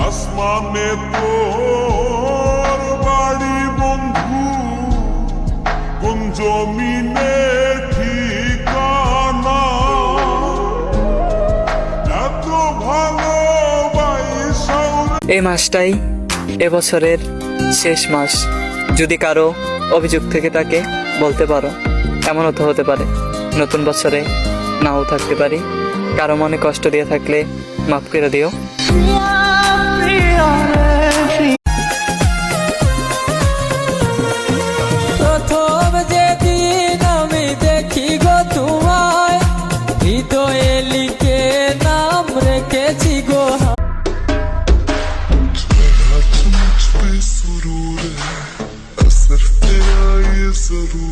আসমানে তোর বাড়ি বন্ধু, কোন জমিনে ঠিকানা, এত ভালোবাসাও। এই মাসটাই এবছরের শেষ মাস। যদি কারো অভিযোগ থেকে থাকে বলতে পারো। এমনও তো হতে পারে নতুন বছরে নাও থাকতে পারি। কারো মনে কষ্ট দিয়ে থাকলে মাফ করে দিও। প্রথম যেদিন আমি দেখি গো তোমায়, হৃদয়ে লিখে নাম রেখেছি গো। मुझ पे सुरूर है, असर तेरा ये जरूर